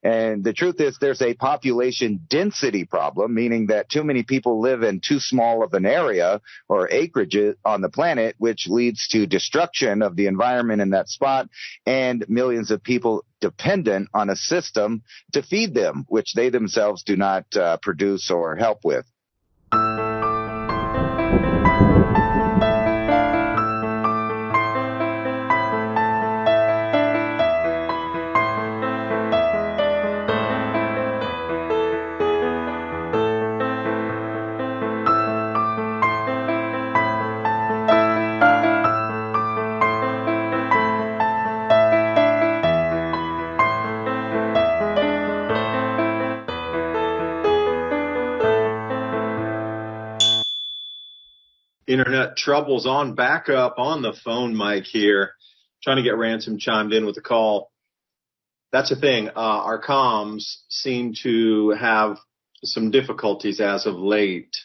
And the truth is there's a population density problem, meaning that too many people live in too small of an area or acreage on the planet, which leads to destruction of the environment in that spot and millions of people dependent on a system to feed them, which they themselves do not produce or help with. Internet troubles on backup on the phone mic here. Trying to get Ransom chimed in with a call. That's the thing. Our comms seem to have some difficulties as of late.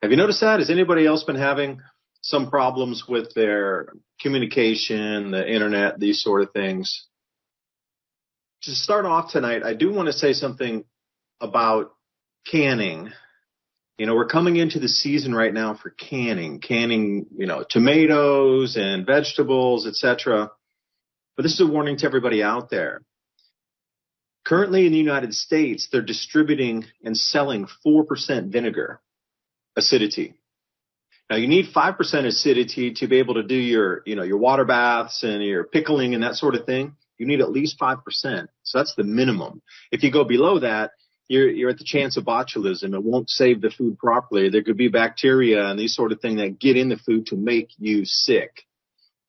Have you noticed that? Has anybody else been having some problems with their communication, the internet, these sort of things? To start off tonight, I do want to say something about canning. You know, we're coming into the season right now for canning, tomatoes and vegetables, etc. But this is a warning to everybody out there. Currently in the United States, they're distributing and selling 4% vinegar acidity. Now, you need 5% acidity to be able to do your water baths and your pickling and that sort of thing. You need at least 5%. So that's the minimum. If you go below that, you're at the chance of botulism. It won't save the food properly. There could be bacteria and these sort of things that get in the food to make you sick.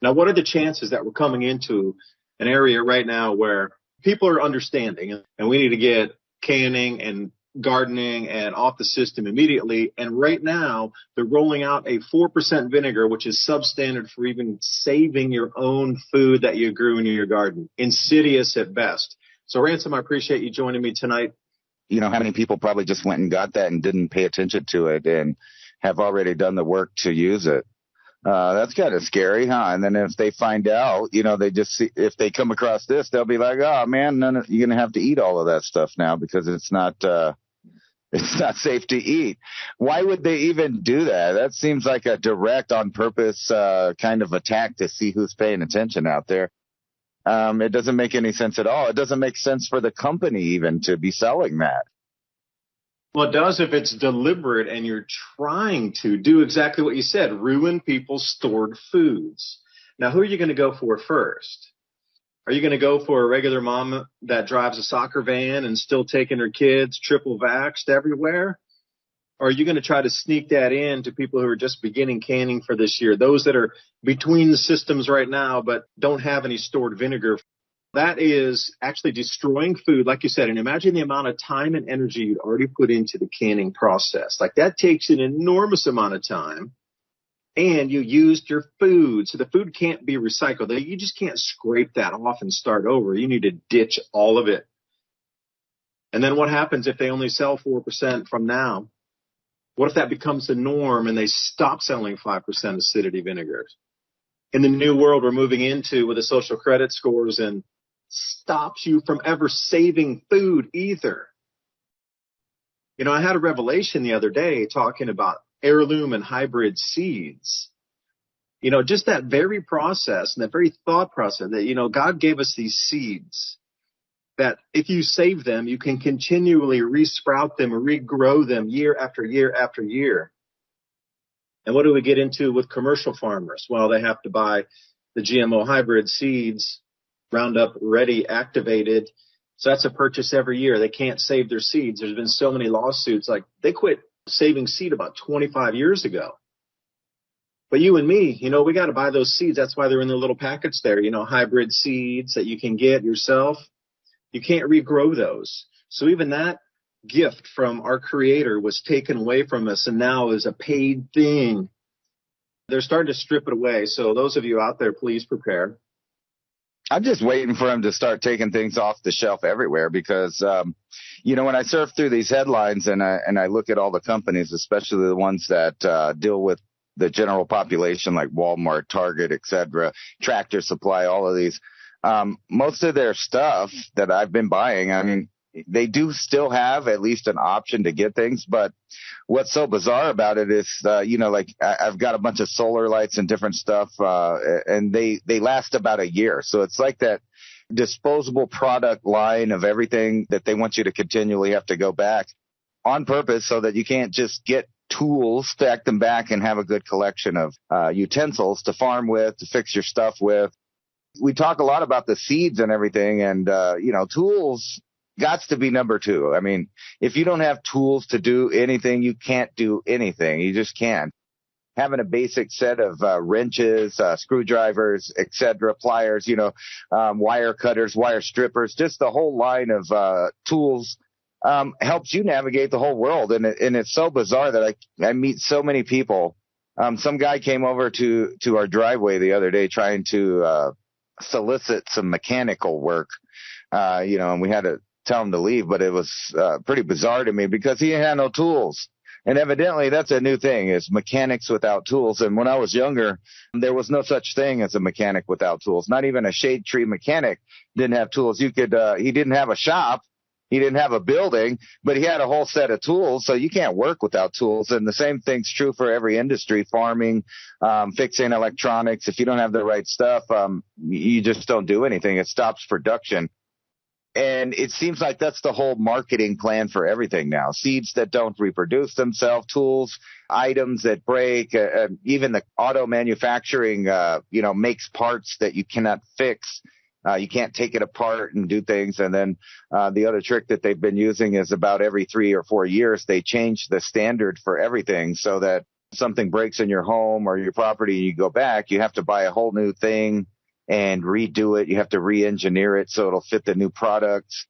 Now, what are the chances that we're coming into an area right now where people are understanding and we need to get canning and gardening and off the system immediately? And right now, they're rolling out a 4% vinegar, which is substandard for even saving your own food that you grew in your garden. Insidious at best. So, Ransom, I appreciate you joining me tonight. You know, how many people probably just went and got that and didn't pay attention to it and have already done the work to use it. That's kind of scary, huh? And then if they find out, they just see, if they come across this, they'll be like, oh man, you're going to have to eat all of that stuff now because it's not safe to eat. Why would they even do that? That seems like a direct on purpose, kind of attack to see who's paying attention out there. It doesn't make any sense at all. It doesn't make sense for the company even to be selling that. Well, it does if it's deliberate and you're trying to do exactly what you said, ruin people's stored foods. Now, who are you going to go for first? Are you going to go for a regular mom that drives a soccer van and still taking her kids triple vaxxed everywhere? Or are you going to try to sneak that in to people who are just beginning canning for this year, those that are between the systems right now but don't have any stored vinegar? That is actually destroying food, like you said. And imagine the amount of time and energy you'd already put into the canning process. Like that takes an enormous amount of time. And you used your food. So the food can't be recycled. You just can't scrape that off and start over. You need to ditch all of it. And then what happens if they only sell 4% from now? What if that becomes the norm and they stop selling 5% acidity vinegars? In the new world we're moving into with the social credit scores and stops you from ever saving food either. I had a revelation the other day talking about heirloom and hybrid seeds. Just that very process and that very thought process that, God gave us these seeds that if you save them, you can continually resprout them or regrow them year after year after year. And what do we get into with commercial farmers? Well, they have to buy the GMO hybrid seeds, Roundup Ready activated. So that's a purchase every year. They can't save their seeds. There's been so many lawsuits. Like they quit saving seed about 25 years ago. But you and me, we got to buy those seeds. That's why they're in the little packets there, hybrid seeds that you can get yourself. You can't regrow those. So even that gift from our Creator was taken away from us and now is a paid thing. They're starting to strip it away. So those of you out there, please prepare. I'm just waiting for them to start taking things off the shelf everywhere because, when I surf through these headlines and I look at all the companies, especially the ones that deal with the general population like Walmart, Target, etc., Tractor Supply, all of these, most of their stuff that I've been buying, they do still have at least an option to get things. But what's so bizarre about it is, like I've got a bunch of solar lights and different stuff, and they last about a year. So it's like that disposable product line of everything that they want you to continually have to go back on purpose so that you can't just get tools, stack them back, and have a good collection of utensils to farm with, to fix your stuff with. We talk a lot about the seeds and everything, and, tools got to be number two. I mean, if you don't have tools to do anything, you can't do anything. You just can't. Having a basic set of wrenches, screwdrivers, etc., pliers, wire cutters, wire strippers, just the whole line of tools helps you navigate the whole world. And it's so bizarre that I meet so many people. Some guy came over to our driveway the other day trying to solicit some mechanical work, and we had to tell him to leave, but it was pretty bizarre to me because he had no tools. And evidently that's a new thing, is mechanics without tools. And when I was younger, there was no such thing as a mechanic without tools. Not even a shade tree mechanic didn't have tools. He didn't have a shop. He didn't have a building, but he had a whole set of tools. So you can't work without tools. And the same thing's true for every industry, farming, fixing electronics. If you don't have the right stuff, you just don't do anything. It stops production. And it seems like that's the whole marketing plan for everything now. Seeds that don't reproduce themselves, tools, items that break, even the auto manufacturing, makes parts that you cannot fix. You can't take it apart and do things. And then the other trick that they've been using is about every 3 or 4 years, they change the standard for everything so that something breaks in your home or your property and you go back, you have to buy a whole new thing and redo it. You have to re-engineer it so it'll fit the new products.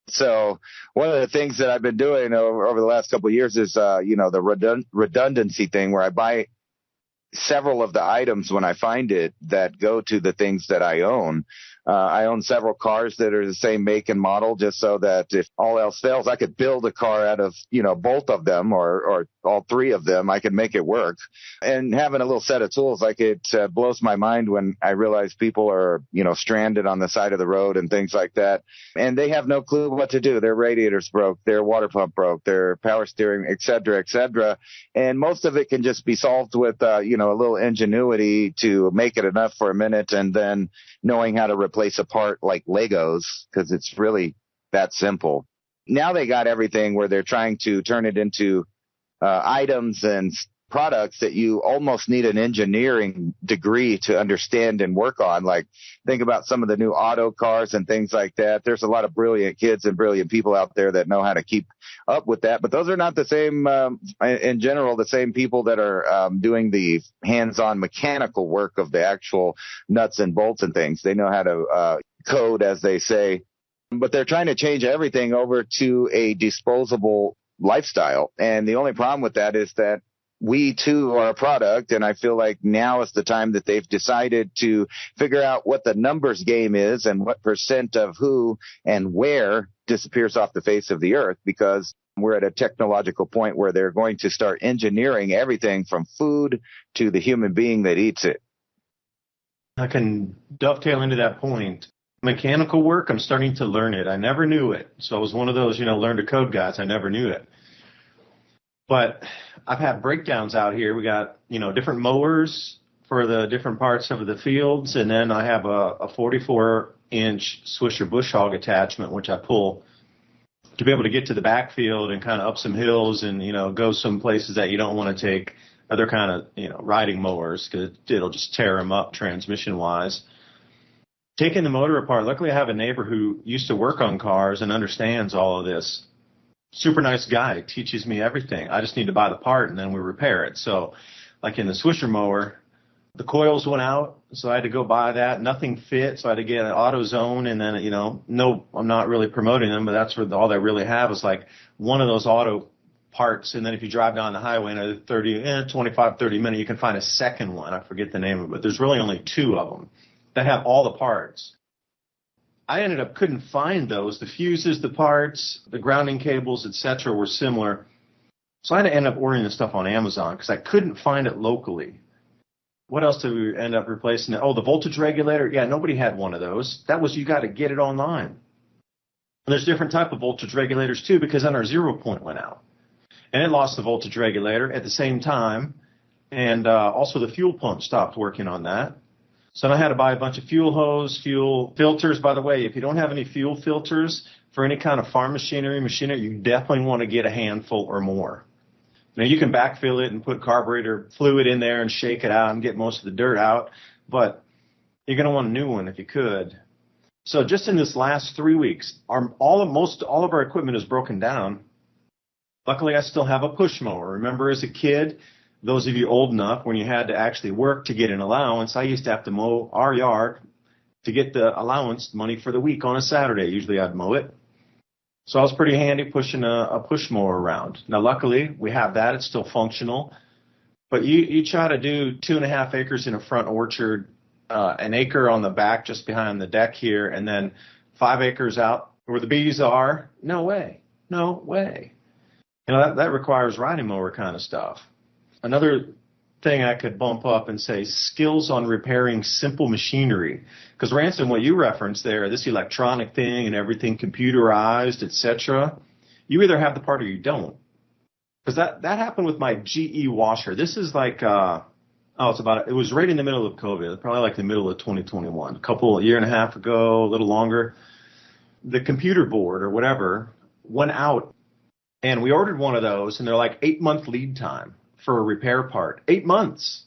So one of the things that I've been doing over the last couple of years is, the redundancy thing where I buy several of the items when I find it that go to the things that I own. I own several cars that are the same make and model, just so that if all else fails, I could build a car out of, both of them or all three of them. I could make it work. And having a little set of tools, it blows my mind when I realize people are, stranded on the side of the road and things like that. And they have no clue what to do. Their radiators broke, their water pump broke, their power steering, et cetera, et cetera. And most of it can just be solved with, a little ingenuity to make it enough for a minute, and then knowing how to replace a part like Legos, because it's really that simple. Now they got everything where they're trying to turn it into items and products that you almost need an engineering degree to understand and work on. Like, think about some of the new auto cars and things like that. There's a lot of brilliant kids and brilliant people out there that know how to keep up with that. But those are not the same, in general, the same people that are doing the hands-on mechanical work of the actual nuts and bolts and things. They know how to code, as they say. But they're trying to change everything over to a disposable lifestyle. And the only problem with that is that we too are a product, and I feel like now is the time that they've decided to figure out what the numbers game is and what percent of who and where disappears off the face of the earth, because we're at a technological point where they're going to start engineering everything from food to the human being that eats it. I can dovetail into that point. Mechanical work, I'm starting to learn it. I never knew it. So I was one of those, learn to code guys. I never knew it. But I've had breakdowns out here. We got, different mowers for the different parts of the fields. And then I have a 44-inch Swisher bush hog attachment, which I pull to be able to get to the backfield and kind of up some hills and, go some places that you don't want to take other kind of, riding mowers, because it'll just tear them up transmission-wise. Taking the motor apart, luckily I have a neighbor who used to work on cars and understands all of this. Super nice guy, teaches me everything. I just need to buy the part and then we repair it. So like in the Swisher mower, the coils went out, so I had to go buy that. Nothing fit, so I had to get an AutoZone, and then, no, I'm not really promoting them, but that's where all they really have is like one of those auto parts. And then if you drive down the highway in 25, 30 minutes, you can find a second one. I forget the name of it, but there's really only two of them that have all the parts. I ended up couldn't find those. The fuses, the parts, the grounding cables, etc. were similar. So I had to end up ordering the stuff on Amazon because I couldn't find it locally. What else did we end up replacing? Oh, the voltage regulator. Yeah, nobody had one of those. That was, you got to get it online. And there's different type of voltage regulators too, because then our 0 point went out. And it lost the voltage regulator at the same time. And also the fuel pump stopped working on that. So I had to buy a bunch of fuel hose, fuel filters. By the way, if you don't have any fuel filters for any kind of farm machinery, you definitely want to get a handful or more. Now, you can backfill it and put carburetor fluid in there and shake it out and get most of the dirt out, but you're going to want a new one if you could. So just in this last 3 weeks, all of our equipment is broken down. Luckily, I still have a push mower. Remember, as a kid, those of you old enough, when you had to actually work to get an allowance, I used to have to mow our yard to get the allowance money for the week on a Saturday. Usually I'd mow it. So I was pretty handy pushing a push mower around. Now, luckily, we have that. It's still functional. But you try to do 2.5 acres in a front orchard, an acre on the back just behind the deck here, and then 5 acres out where the bees are. No way. No way. You know, that requires riding mower kind of stuff. Another thing I could bump up and say, skills on repairing simple machinery. Because, Ransom, what you referenced there, this electronic thing and everything computerized, etc., you either have the part or you don't. Because that happened with my GE washer. This is like, it was right in the middle of COVID, probably like the middle of 2021, a year and a half ago, a little longer. The computer board or whatever went out, and we ordered one of those, and they're like 8-month lead time for a repair part. 8 months.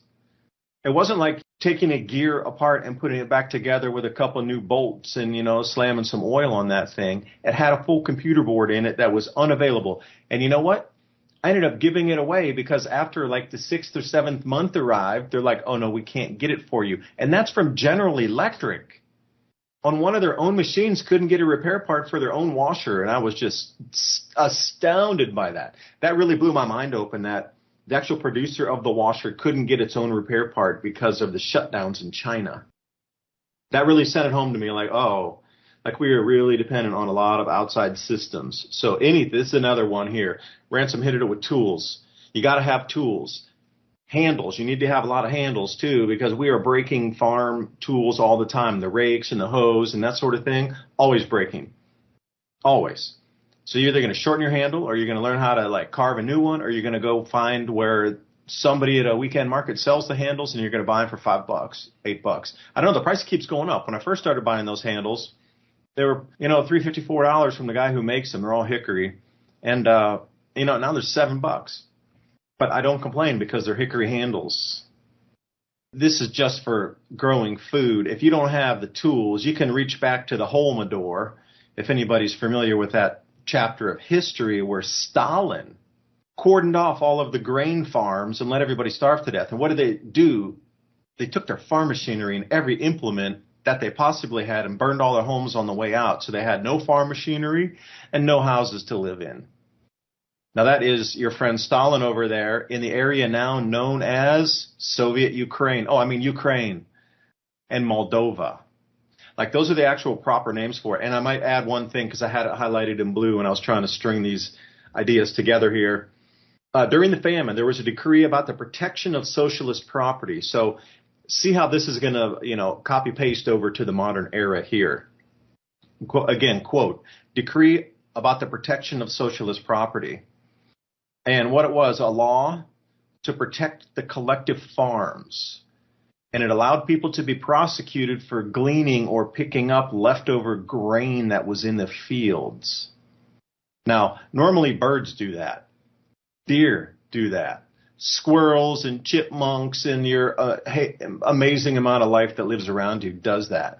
It wasn't like taking a gear apart and putting it back together with a couple of new bolts and, slamming some oil on that thing. It had a full computer board in it that was unavailable. And you know what? I ended up giving it away because after like the 6th or 7th month arrived, they're like, oh no, we can't get it for you. And that's from General Electric. On one of their own machines, couldn't get a repair part for their own washer. And I was just astounded by that. That really blew my mind open that the actual producer of the washer couldn't get its own repair part because of the shutdowns in China. That really sent it home to me like we are really dependent on a lot of outside systems. So this is another one here. Ransom hit it with tools. You got to have tools. Handles. You need to have a lot of handles too, because we are breaking farm tools all the time. The rakes and the hose and that sort of thing, always breaking. Always. So you're either going to shorten your handle, or you're going to learn how to like carve a new one, or you're going to go find where somebody at a weekend market sells the handles, and you're going to buy them for $5, $8. I don't know. The price keeps going up. When I first started buying those handles, they were, $3, $4 from the guy who makes them. They're all hickory, and now they're $7. But I don't complain because they're hickory handles. This is just for growing food. If you don't have the tools, you can reach back to the Holodomor, if anybody's familiar with that chapter of history where Stalin cordoned off all of the grain farms and let everybody starve to death. And what did they do? They took their farm machinery and every implement that they possibly had and burned all their homes on the way out. So they had no farm machinery and no houses to live in. Now that is your friend Stalin over there in the area now known as Soviet Ukraine. Ukraine and Moldova. Like, those are the actual proper names for it. And I might add one thing because I had it highlighted in blue when I was trying to string these ideas together here. During the famine, there was a decree about the protection of socialist property. So see how this is going to, copy paste over to the modern era here. Again, quote, decree about the protection of socialist property. And what it was, a law to protect the collective farms. And it allowed people to be prosecuted for gleaning or picking up leftover grain that was in the fields. Now, normally birds do that. Deer do that. Squirrels and chipmunks and your amazing amount of life that lives around you does that.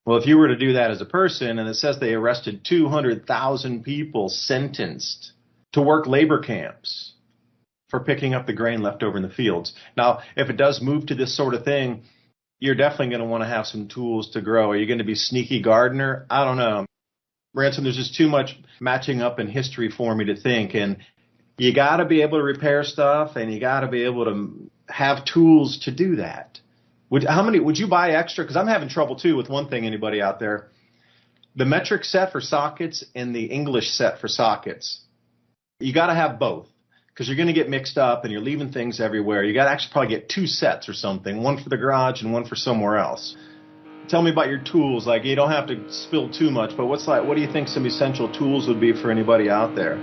Well, if you were to do that as a person, and it says they arrested 200,000 people sentenced to work labor camps for picking up the grain left over in the fields. Now, if it does move to this sort of thing, you're definitely going to want to have some tools to grow. Are you going to be sneaky gardener? I don't know. Ransom, there's just too much matching up in history for me to think. And you got to be able to repair stuff, and you got to be able to have tools to do that. Would you buy extra? Because I'm having trouble too with one thing, anybody out there. The metric set for sockets and the English set for sockets. You got to have both. Because you're going to get mixed up and you're leaving things everywhere. You got to actually probably get 2 sets or something, one for the garage and one for somewhere else. tell me about your tools. Like, you don't have to spill too much, but what do you think some essential tools would be for anybody out there?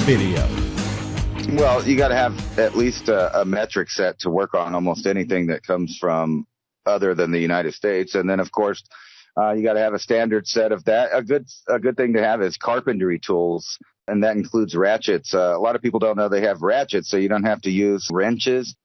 Video. Well, you got to have at least a metric set to work on almost anything that comes from other than the United States. And then, of course, you got to have a standard set of that. A good thing to have is carpentry tools, and that includes ratchets. A lot of people don't know they have ratchets, so you don't have to use wrenches.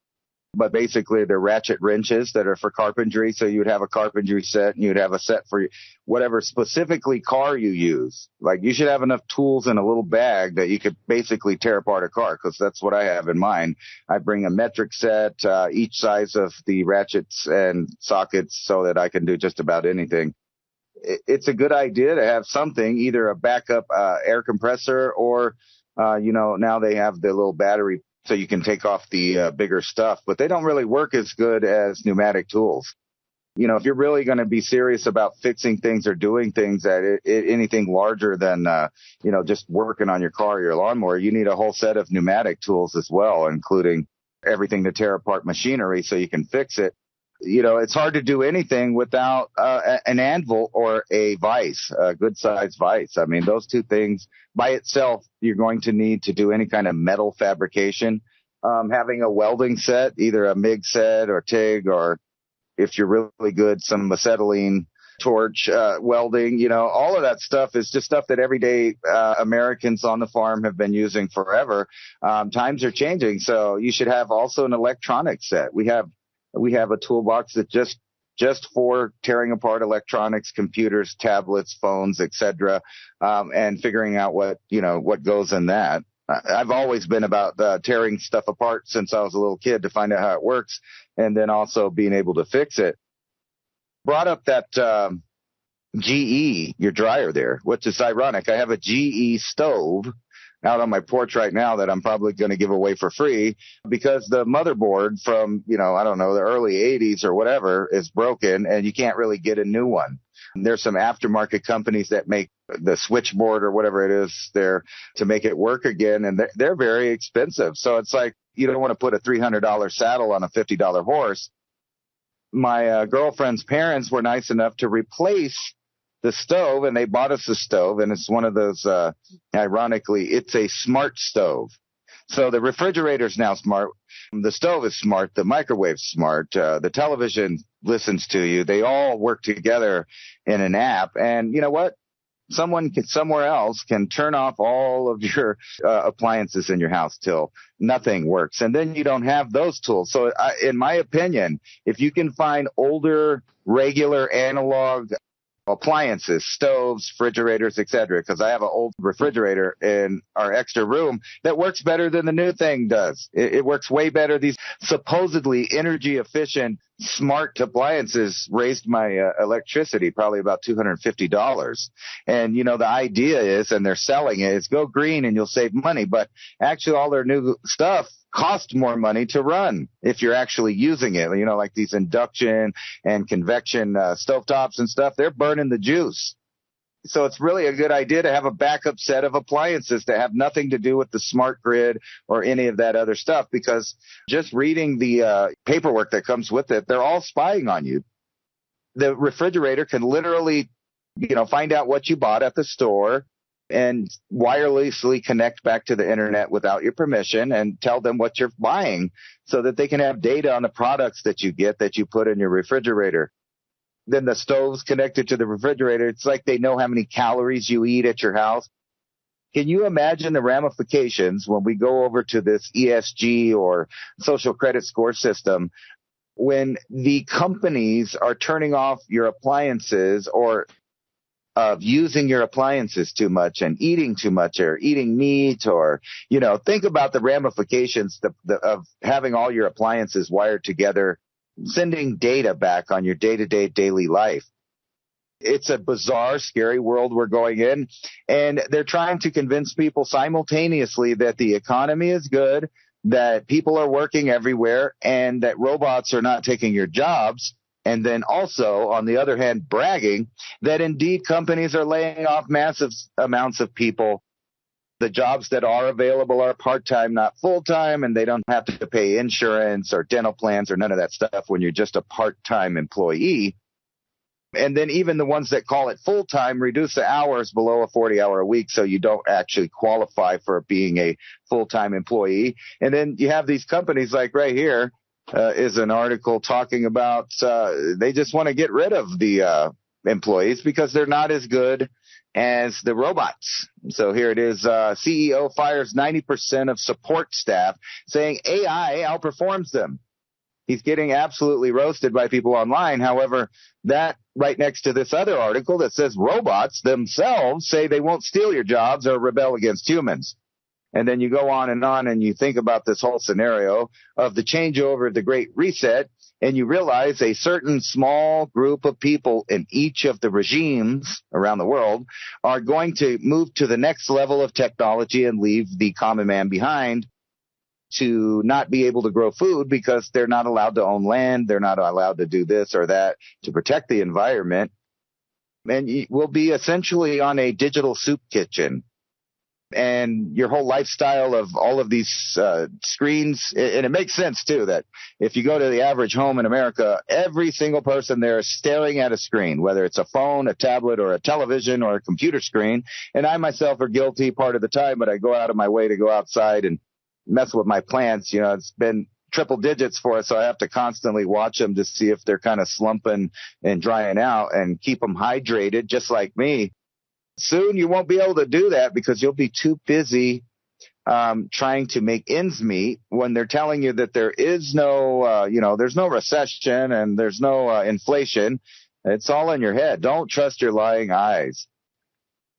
But basically, they're ratchet wrenches that are for carpentry. So you would have a carpentry set, and you'd have a set for whatever specifically car you use. Like, you should have enough tools in a little bag that you could basically tear apart a car, because that's what I have in mine. I bring a metric set, each size of the ratchets and sockets, so that I can do just about anything. It's a good idea to have something, either a backup air compressor or, now they have the little battery so you can take off the bigger stuff, but they don't really work as good as pneumatic tools. If you're really going to be serious about fixing things or doing things at anything larger than, just working on your car or your lawnmower, you need a whole set of pneumatic tools as well, including everything to tear apart machinery so you can fix it. It's hard to do anything without an anvil or a vise, a good sized vise. I mean, those two things by itself, you're going to need to do any kind of metal fabrication. Having a welding set, either a MIG set or TIG, or if you're really good, some acetylene torch welding, all of that stuff is just stuff that everyday Americans on the farm have been using forever. Times are changing, so you should have also an electronic set. We have a toolbox that just for tearing apart electronics, computers, tablets, phones, etc., and figuring out what goes in that. I've always been about tearing stuff apart since I was a little kid to find out how it works, and then also being able to fix it. Brought up that GE, your dryer there, which is ironic. I have a GE stove out on my porch right now that I'm probably going to give away for free, because the motherboard from, the early 80s or whatever is broken, and you can't really get a new one. There's some aftermarket companies that make the switchboard or whatever it is there to make it work again, and they're very expensive. So it's like, you don't want to put a $300 saddle on a $50 horse. My girlfriend's parents were nice enough to replace the stove, and they bought us a stove, and it's one of those, ironically, it's a smart stove. So the refrigerator's now smart. The stove is smart. The microwave's smart. The television listens to you. They all work together in an app. And you know what? Someone somewhere else can turn off all of your appliances in your house till nothing works. And then you don't have those tools. So in my opinion, if you can find older, regular analog appliances, stoves, refrigerators, etc., because I have an old refrigerator in our extra room that works better than the new thing does. It works way better. These supposedly energy efficient smart appliances raised my electricity probably about $250. And the idea is, and they're selling it, is go green and you'll save money. But actually all their new stuff cost more money to run if you're actually using it. You know, like these induction and convection stovetops and stuff, they're burning the juice. So it's really a good idea to have a backup set of appliances that have nothing to do with the smart grid or any of that other stuff, because just reading the paperwork that comes with it, they're all spying on you. The refrigerator can literally, you know, find out what you bought at the store and wirelessly connect back to the internet without your permission and tell them what you're buying so that they can have data on the products that you get that you put in your refrigerator. Then the stove's connected to the refrigerator. It's like they know how many calories you eat at your house. Can you imagine the ramifications when we go over to this ESG or social credit score system when the companies are turning off your appliances or of using your appliances too much and eating too much or eating meat, or, you know, think about the ramifications of having all your appliances wired together, sending data back on your day-to-day daily life. It's a bizarre, scary world we're going in, and they're trying to convince people simultaneously that the economy is good, that people are working everywhere, and that robots are not taking your jobs. And then also, on the other hand, bragging that indeed companies are laying off massive amounts of people. The jobs that are available are part-time, not full-time, and they don't have to pay insurance or dental plans or none of that stuff when you're just a part-time employee. And then even the ones that call it full-time reduce the hours below a 40-hour a week, so you don't actually qualify for being a full-time employee. And then you have these companies like right here, is an article talking about they just want to get rid of the employees because they're not as good as the robots. So here it is. CEO fires 90% of support staff, saying AI outperforms them. He's getting absolutely roasted by people online. However, that right next to this other article that says robots themselves say they won't steal your jobs or rebel against humans. And then you go on and you think about this whole scenario of the changeover, the Great Reset, and you realize a certain small group of people in each of the regimes around the world are going to move to the next level of technology and leave the common man behind to not be able to grow food because they're not allowed to own land. They're not allowed to do this or that to protect the environment. And we'll be essentially on a digital soup kitchen. And your whole lifestyle of all of these screens, and it makes sense, too, that if you go to the average home in America, every single person there is staring at a screen, whether it's a phone, a tablet, or a television, or a computer screen. And I myself are guilty part of the time, but I go out of my way to go outside and mess with my plants. You know, it's been triple digits for us, so I have to constantly watch them to see if they're kind of slumping and drying out and keep them hydrated, just like me. Soon you won't be able to do that because you'll be too busy trying to make ends meet when they're telling you that there is no, there's no recession and there's no inflation. It's all in your head. Don't trust your lying eyes.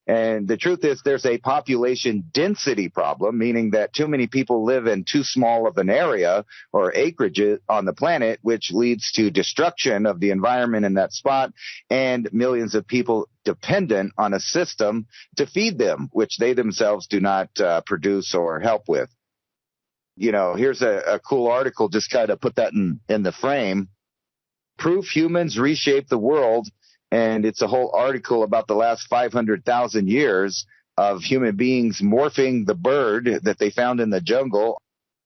And the truth is there's a population density problem, meaning that too many people live in too small of an area or acreage on the planet, which leads to destruction of the environment in that spot and millions of people dependent on a system to feed them, which they themselves do not produce or help with. You know, here's a cool article, just kind of put that in the frame. Proof humans reshape the world. And it's a whole article about the last 500,000 years of human beings morphing the bird that they found in the jungle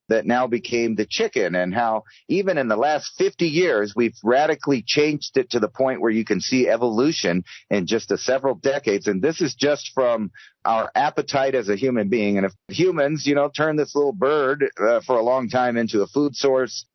that now became the chicken, and how even in the last 50 years, we've radically changed it to the point where you can see evolution in just several decades. And this is just from our appetite as a human being. And if humans, turn this little bird for a long time into a food source,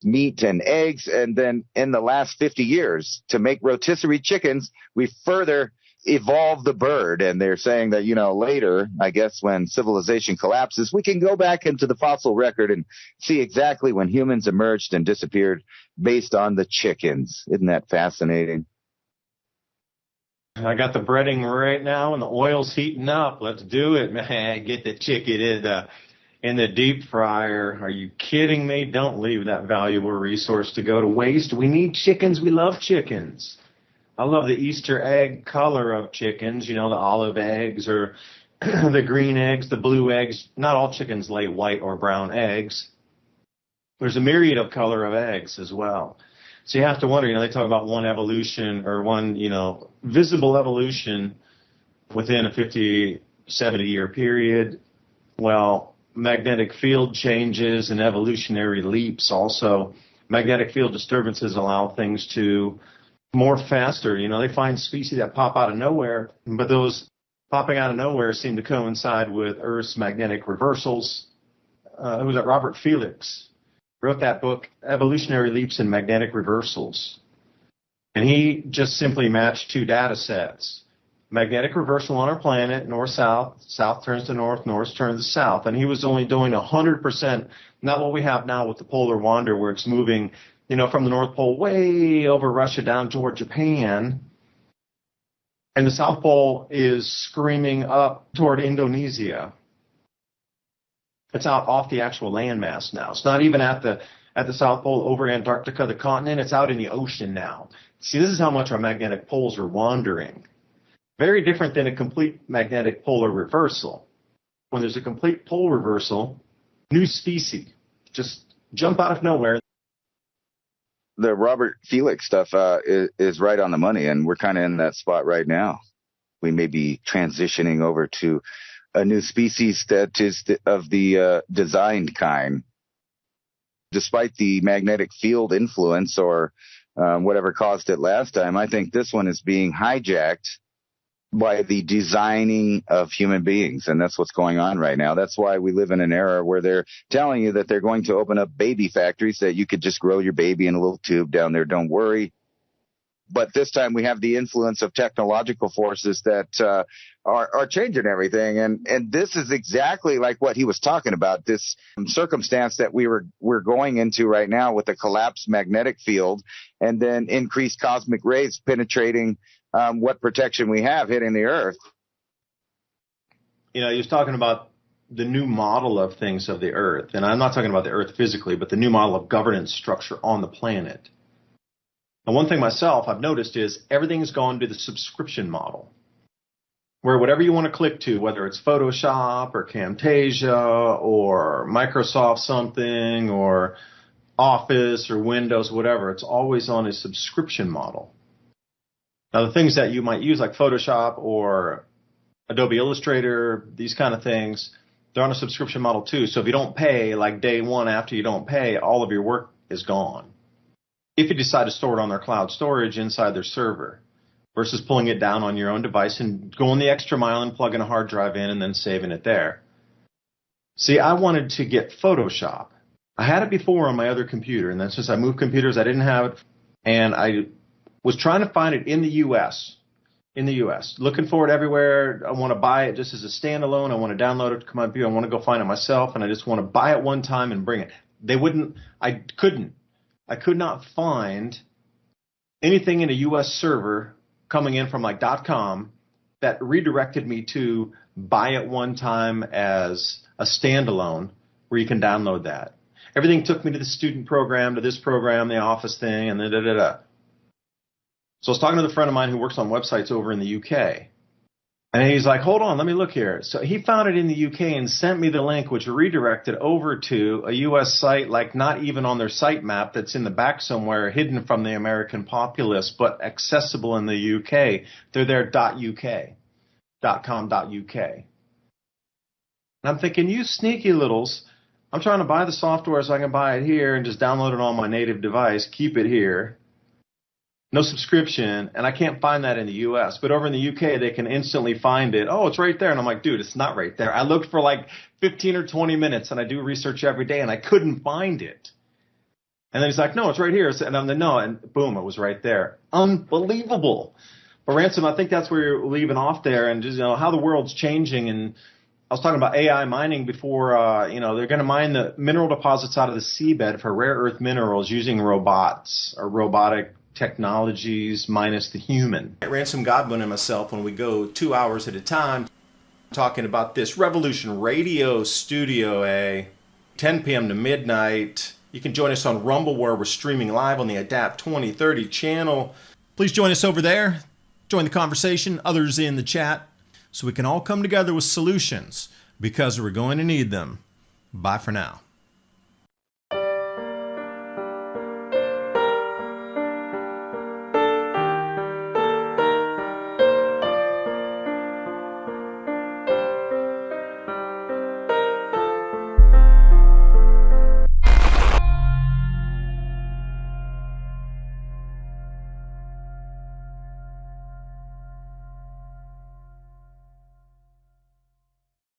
meat and eggs, and then in the last 50 years to make rotisserie chickens, we further evolved the bird. And they're saying that, later, I guess when civilization collapses, we can go back into the fossil record and see exactly when humans emerged and disappeared based on the chickens. Isn't that fascinating? I got the breading right now and the oil's heating up. Let's do it, man. Get the chicken in the deep fryer. Are you kidding me? Don't leave that valuable resource to go to waste. We need chickens. We love chickens. I love the Easter egg color of chickens, the olive eggs or the green eggs, the blue eggs. Not all chickens lay white or brown eggs. There's a myriad of color of eggs as well. So you have to wonder, they talk about one evolution or one, visible evolution within a 50, 70-year period. Well, magnetic field changes and evolutionary leaps also. Magnetic field disturbances allow things to morph faster. They find species that pop out of nowhere, but those popping out of nowhere seem to coincide with Earth's magnetic reversals. Who was that? Robert Felix wrote that book, Evolutionary Leaps and Magnetic Reversals. And he just simply matched two data sets. Magnetic reversal on our planet, north-south, south turns to north, north turns to south. And he was only doing 100%, not what we have now with the polar wander where it's moving, from the North Pole way over Russia down toward Japan. And the South Pole is screaming up toward Indonesia. It's out off the actual landmass now. It's not even at the South Pole over Antarctica, the continent. It's out in the ocean now. See, this is how much our magnetic poles are wandering. Very different than a complete magnetic polar reversal. When there's a complete pole reversal, new species just jump out of nowhere. The Robert Felix stuff is right on the money, and we're kind of in that spot right now. We may be transitioning over to a new species that is of the designed kind. Despite the magnetic field influence or whatever caused it last time, I think this one is being hijacked by the designing of human beings, and that's what's going on right now. That's why we live in an era where they're telling you that they're going to open up baby factories, that you could just grow your baby in a little tube down there, don't worry. But this time we have the influence of technological forces that are changing everything. And this is exactly like what he was talking about, this circumstance that we're going into right now with a collapsed magnetic field and then increased cosmic rays penetrating what protection we have hitting the Earth. He was talking about the new model of things of the Earth. And I'm not talking about the Earth physically, but the new model of governance structure on the planet. And one thing myself I've noticed is everything's gone to the subscription model, where whatever you want to click to, whether it's Photoshop or Camtasia or Microsoft something or Office or Windows, whatever, it's always on a subscription model. Now, the things that you might use like Photoshop or Adobe Illustrator, these kind of things, they're on a subscription model too. So if you don't pay, like day one after you don't pay, all of your work is gone. If you decide to store it on their cloud storage inside their server versus pulling it down on your own device and going the extra mile and plugging a hard drive in and then saving it there. See, I wanted to get Photoshop. I had it before on my other computer, and then since I moved computers, I didn't have it. And I was trying to find it in the U.S., looking for it everywhere. I want to buy it just as a standalone. I want to download it to my computer. I want to go find it myself, and I just want to buy it one time and bring it. I could not find anything in a U.S. server coming in from like .com that redirected me to buy it one time as a standalone where you can download that. Everything took me to the student program, to this program, the Office thing, and da-da-da-da. So I was talking to a friend of mine who works on websites over in the UK. And he's like, hold on, let me look here. So he found it in the UK and sent me the link, which redirected over to a U.S. site, like not even on their site map, that's in the back somewhere, hidden from the American populace, but accessible in the UK. They're there .uk.com.uk. And I'm thinking, you sneaky littles, I'm trying to buy the software so I can buy it here and just download it on my native device, keep it here. No subscription, and I can't find that in the U.S. But over in the UK, they can instantly find it. Oh, it's right there. And I'm like, dude, it's not right there. I looked for like 15 or 20 minutes, and I do research every day, and I couldn't find it. And then he's like, no, it's right here. And I'm like, no, and boom, it was right there. Unbelievable. But Ransom, I think that's where you're leaving off there, and just how the world's changing. And I was talking about AI mining before. They're going to mine the mineral deposits out of the seabed for rare earth minerals using robots or robotic technologies minus the human. Ransom Godwin and myself, when we go 2 hours at a time, talking about this Revolution Radio Studio A, 10 p.m. to midnight. You can join us on Rumble, where we're streaming live on the Adapt 2030 channel. Please join us over there. Join the conversation. Others in the chat. so we can all come together with solutions because we're going to need them. Bye for now.